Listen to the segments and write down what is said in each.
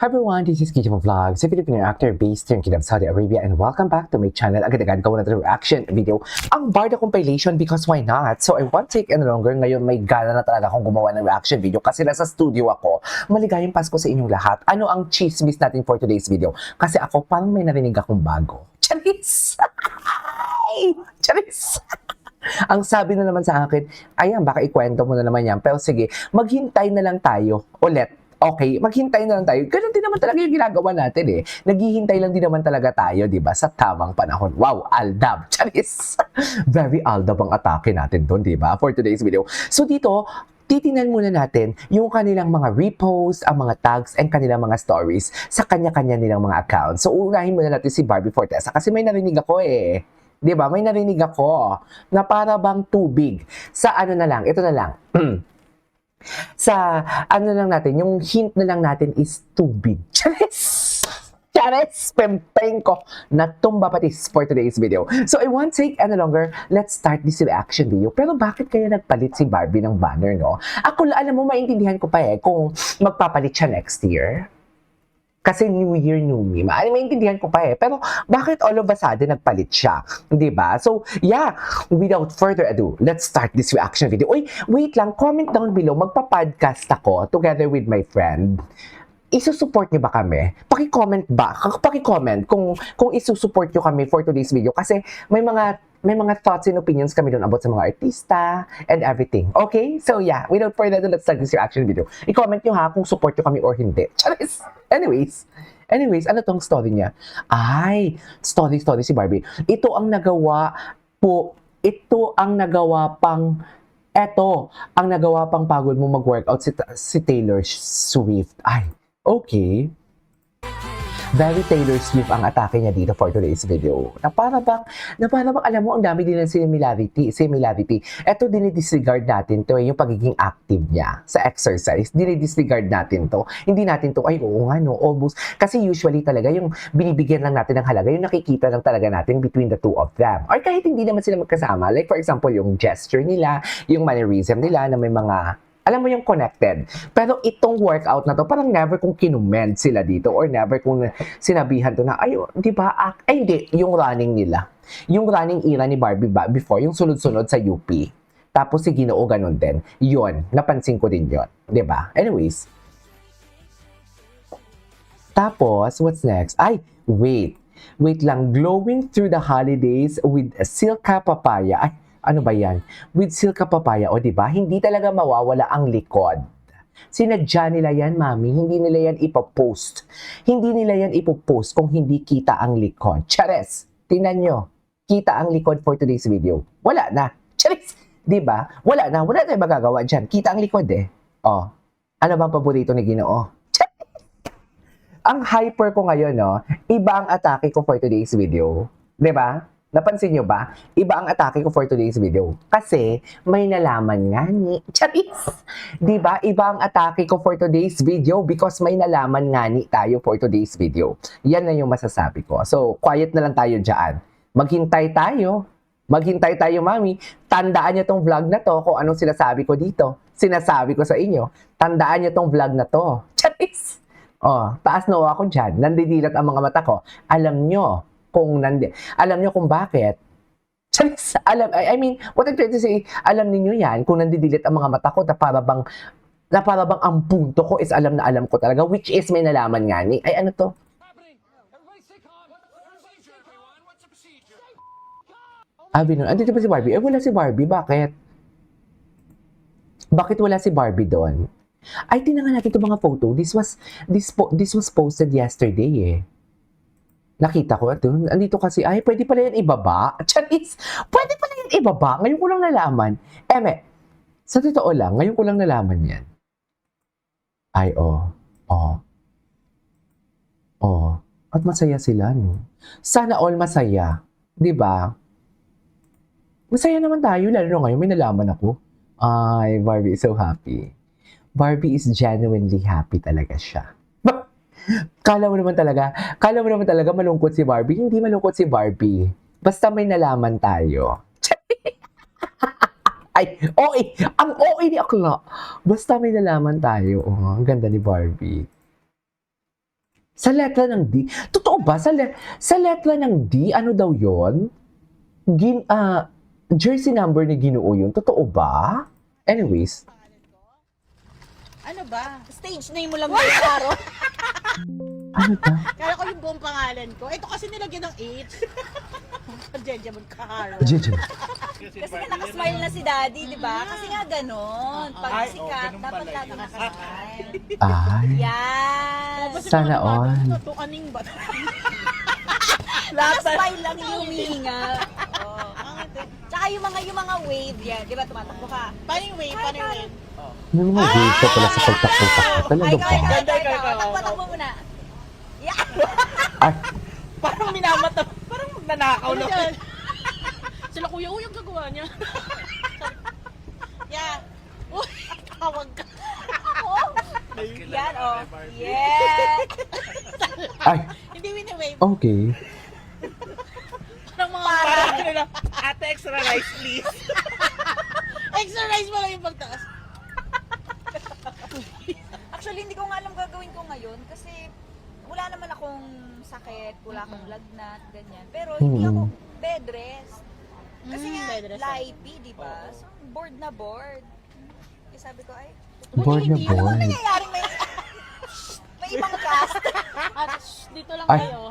Hi everyone, this is Kijimo Vlogs, a Filipino actor based here in Kingdom, Saudi Arabia, and welcome back to my channel. Agad-agad gawa natin reaction video, ang Barda compilation, because why not? So I won't take any longer. Ngayon may gana na talaga akong gumawa ng reaction video kasi nasa studio ako. Maligayang Pasko sa inyong lahat. Ano ang chismis natin for today's video? Kasi ako parang may narinig akong bago. Charis! Charis! Ang sabi na naman sa akin, ayan, baka ikwento mo na naman yan. Pero sige, maghintay na lang tayo ulit. Okay, maghintay na lang tayo. Ganun din naman talaga yung ginagawa natin eh. Naghihintay lang din naman talaga tayo, di ba? Sa tamang panahon. Wow, aldab. Charis! Very aldab ang atake natin doon, di ba? For today's video. So dito, titingnan muna natin yung kanilang mga reposts, ang mga tags, and kanilang mga stories sa kanya-kanya nilang mga accounts. So unahin muna natin si Barbie Fortesa kasi may narinig ako eh. 'Di ba? May narinig ako na para bang tubig. Sa ano na lang, ito na lang. Sa ano lang natin, yung hint na lang natin is tubig. Charis! Charis! Pempeng ko. Natumba patis for today's video. So I won't take any longer. Let's start this reaction video. Pero bakit kaya nagpalit si Barbie ng banner, no? Ako, alam mo, maintindihan ko pa eh kung magpapalit siya next year. Kasi New Year, New Me. Maintindihan ko pa eh. Pero bakit all of a sudden nagpalit siya? Diba? So, yeah. Without further ado, let's start this reaction video. Uy, wait lang. Comment down below. Magpa-podcast ako together with my friend. Isusupport niyo ba kami? Paki-comment ba? Paki-comment kung isusupport niyo kami for today's video. Kasi may mga thoughts and opinions kami doon about sa mga artista and everything. Okay? So yeah, without further ado, let's start this reaction video. I-comment nyo ha kung support nyo kami or hindi. Charis! Anyways, ano tong story niya? Ay, story si Barbie. Ito ang nagawa pang pagod mo mag-workout si Taylor Swift. Ay, okay. Very Taylor Swift ang atake niya dito for today's video. Na para bang, alam mo, ang dami din ng similarity. Ito, dinidisregard natin to, yung pagiging active niya sa exercise. Dinidisregard natin to. Hindi natin to, ay, oo nga, no, almost. Kasi usually talaga, yung binibigyan lang natin ng halaga, yung nakikita lang talaga natin between the two of them. Or kahit hindi naman sila magkasama. Like, for example, yung gesture nila, yung mannerism nila, na may mga alam mo yung connected. Pero itong workout na to, parang never kung kinument sila dito or never kung sinabihan to na, ay, di ba, ay, hindi, yung running nila. Yung running era ni Barbie ba, before, yung sunod-sunod sa UP. Tapos si Ginoo ganun din. Yun, napansin ko din yun. Di ba? Anyways. Tapos, what's next? Ay, wait lang. Glowing through the holidays with Silka Papaya. Ay, ano ba yan? With Silka Papaya, o diba? Hindi talaga mawawala ang likod. Sinadya nila yan, mami. Hindi nila yan ipopost. Hindi nila yan ipopost kung hindi kita ang likod. Chares! Tingnan nyo. Kita ang likod for today's video. Wala na. Chares! Diba? Wala na. Wala tayong magagawa dyan. Kita ang likod eh. Oh. Ano bang paborito ni Ginoo? Ang hyper ko ngayon, no? Iba ang atake ko for today's video. Diba? Napansin nyo ba? Iba ang atake ko for today's video. Kasi may nalaman nga ni Charis. Diba? Iba ang atake ko for today's video because may nalaman nga ni tayo for today's video. Yan na yung masasabi ko. So, quiet na lang tayo dyan. Maghintay tayo. Maghintay tayo, mami. Tandaan nyo tong vlog na to kung anong sinasabi ko dito. Sinasabi ko sa inyo. Tandaan nyo tong vlog na to. Charis! Oh, taas na ako dyan. Nandidilat ang mga mata ko. Alam nyo kung bakit. I mean, what I'm trying to say, alam niyo yan, kung nandidilit ang mga mata ko na para bang ang punto ko is alam na alam ko talaga, which is may nalaman nga ni, ay ano to? Andito ba si Barbie? Wala si Barbie, bakit? Bakit wala si Barbie doon? Ay, tingnan natin itong mga photo. This was posted yesterday eh. Nakita ko ito. Andito kasi, ay, pwede pala yan ibaba. Charis! Pwede pala yan ibaba. Ngayon ko lang nalaman. Sa totoo lang, ngayon ko lang nalaman yan. Ay, At masaya sila, no? Sana all masaya. Diba? Masaya naman tayo, lalo na ngayon may nalaman ako. Ay, Barbie is so happy. Barbie is genuinely happy talaga siya. Kala mo naman talaga malungkot si Barbie. Hindi malungkot si Barbie. Basta may nalaman tayo. Ay, ang OA ni Akla. Basta may nalaman tayo. Oh, ang ganda ni Barbie. Sa letra ng D? Totoo ba? Sa letra ng D, ano daw yon? Jersey number ni Ginoo yun. Totoo ba? Anyways. Ano ba? Stage name mo lang yung araw. Ano ba? Kaya ko yung buong pangalan ko. Ito kasi nilagyan ng H. Jeja Magkaharo. Jeje. Kasi nga nakasmile na si Daddy, di ba? Kasi nga ganon. Pag Ay, sikat, ganun dapat pala lagi yun. nakasmile. Ay. Yan! Sana all. Ito aning ba? Nakasmile lang yung humihinga. Oo. Tsaka yung mga wave yan, di ba? Tumatakbo ka. Paano yung wave? Paano yung wave? May mga wave ka pala sa pagtakbo-takbo. Talaga ba? Takbo muna. Yeah! Ay, Parang minamata, parang magnanakaw Ano lang. yan? Sila kuya, uy, ang gagawa niya. Yeah. Uy, tawag ka. Yan, oh. Yeah! ay, Hindi wini-wave. okay. Parang mga Parang ano lang, ate extra rice please. exercise mo lang yung pagtaas. Actually, hindi ko nga alam gagawin ko ngayon kasi wala naman akong sakit, wala akong lagnat, ganyan. Pero hindi ako bed rest. Kasi nga, bed rest. live, di ba? So, bored na bored. Kaya sabi ko, ay, Bored na Hindi. ano bored. nangyayaring may ibang cast? At dito lang Ay. kayo.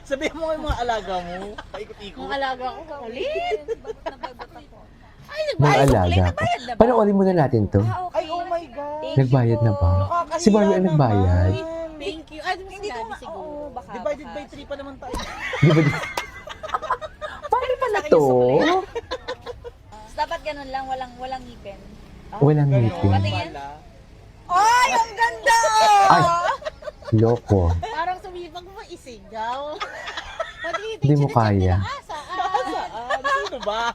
Sabihin mo yung mga alaga mo, paikot-ikot. Ang alaga ko, kulit. Bagot na bagot ako. Ay, Mga nagbayad. alaga. Nagbayad na ba? Panoorin muna natin to. Ah, okay. Ay, oh my God. Thank you Nagbayad na po. ba? Si Barbie ang nagbayad. Thank you. Ay, di Hindi ko sinabi nga, siguro. oo, baka. Divided baka. by 3 pa naman tayo. Di ba? Paano pala to? Tapos dapat ganun lang, walang ngipin. Walang Ganon ngipin. Patingin. pala. Ay, ang ganda! Ay, loko. Parang sumibag mo isigaw. Hindi mo kaya. Saan? Sino ba?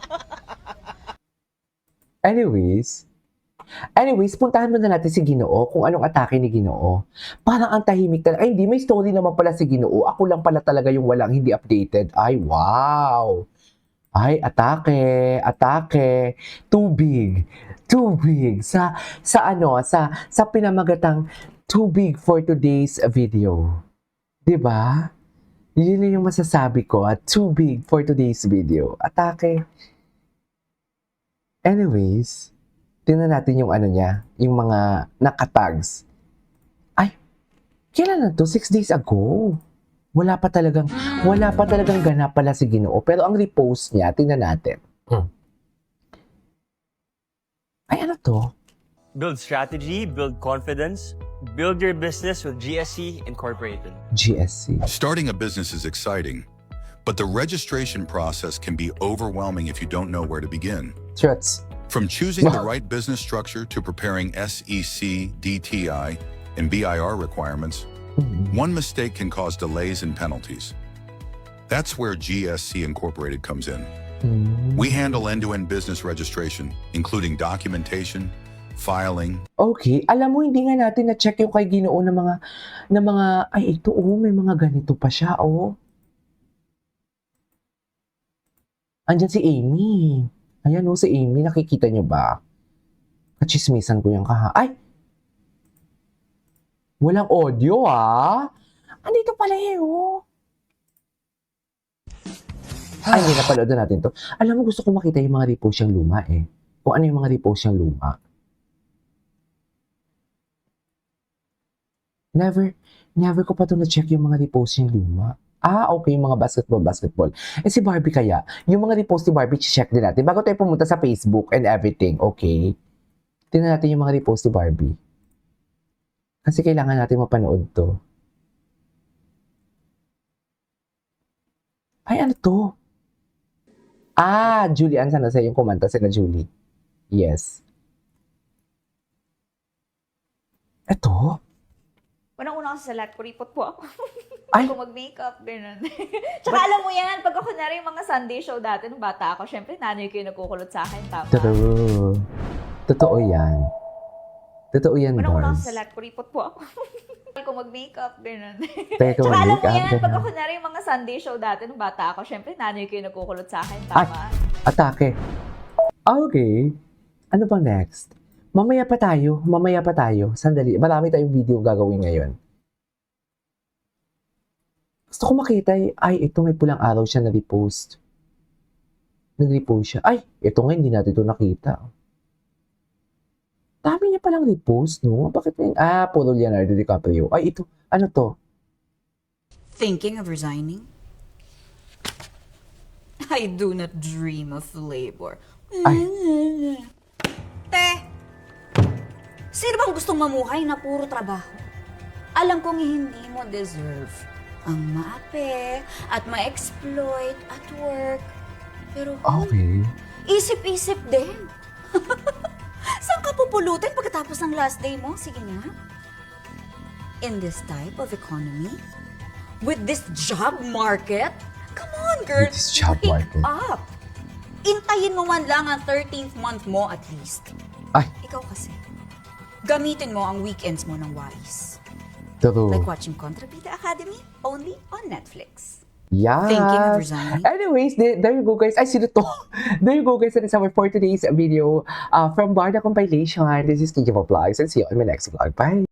Anyways, puntahan muna natin si Ginoo kung anong atake ni Ginoo. Parang ang tahimik talaga. Ay, hindi, may story naman pala si Ginoo. Ako lang pala talaga yung walang hindi updated. Ay, wow! Ay, atake. Too big. Sa pinamagatang too big for today's video. 'Di ba? Yun yung masasabi ko at too big for today's video. Atake. Anyways, tingnan natin yung ano niya, yung mga nakatags. Ay, kailan na to? 6 days ago. Wala pa talagang ganap pala si Ginoo. Pero ang repost niya, tingnan natin. Ay, ano to? Build strategy, build confidence, build your business with GSC Incorporated. GSC. Starting a business is exciting, but the registration process can be overwhelming if you don't know where to begin. Shirts. From choosing the right business structure to preparing SEC, DTI, and BIR requirements, one mistake can cause delays and penalties. That's where GSC Incorporated comes in. We handle end-to-end business registration, including documentation, filing, Okay, alam mo, hindi nga natin na-check yung kay Ginoo ng mga, ay, ito, may mga ganito pa siya, Andyan si Amy. Ayan, si Amy, nakikita niyo ba? Kachismisan ko yung Ay! Walang audio, Andito pala Ay, hindi, napanood na natin to. Alam mo, gusto ko makita yung mga repost siyang luma, Kung ano yung mga repost siyang luma. Never ko pa ito na-check yung mga repost niyang luma. Okay, yung mga basketball. Si Barbie kaya, yung mga repost ni Barbie, check din natin. Bago tayo pumunta sa Facebook and everything, okay? Tingnan natin yung mga repost ni Barbie. Kasi kailangan natin mapanood to. Ay, ano to? Julian, sana sa yung kumanta, sila Julie. Yes. Ito? Unang-una kasi sa lahat, kuripot po ako. Ay! Kung mag-makeup, ganun. Tsaka alam mo yan, pag ako na rin mga Sunday show dati, nung bata ako, syempre nanay ko yung nagkukulot sa akin, tama? True. Totoo yan. Unang-una Barbs. kasi sa lahat, kuripot po ako. Kung mag-makeup, ganun. Teka, Tsaka alam mo mag-makeup, yan, pag ganun. ako na rin mga Sunday show dati, nung bata ako, syempre nanay ko yung nagkukulot sa akin, tama? Atake. Okay. Ano bang next? Mamaya pa tayo. Sandali. Marami tayong video gagawin ngayon. Gusto ko makita, ay, ito may pulang araw siya na repost. Nag-repost siya. Ay, ito nga, hindi natin ito nakita. Dami niya palang repost, no? Bakit may, puro Leonardo DiCaprio. Ay, ito, ano to? Thinking of resigning? I do not dream of labor. Ay. Te, sino bang gustong mamuhay na puro trabaho? Alam kong hindi mo deserve ang maape at ma-exploit at work. Pero Okay. isip-isip din. Saan ka pupulutin pagkatapos ng last day mo? Sige nga. In this type of economy, with this job market, come on, girl. With this job wake market. up. Intayin mo man lang ang 13th month mo at least. Ay, Ikaw kasi, gamitin mo ang weekends mo ng wise. true. Like watching Contrabida Academy only on Netflix. Yeah. Thinking of resigning? Anyways, there you go, guys. Ay, sino to? There you go, guys. That is our for today's video from Barda Compilation. This is Kiki Vlogs, and see you on my next vlog. Bye.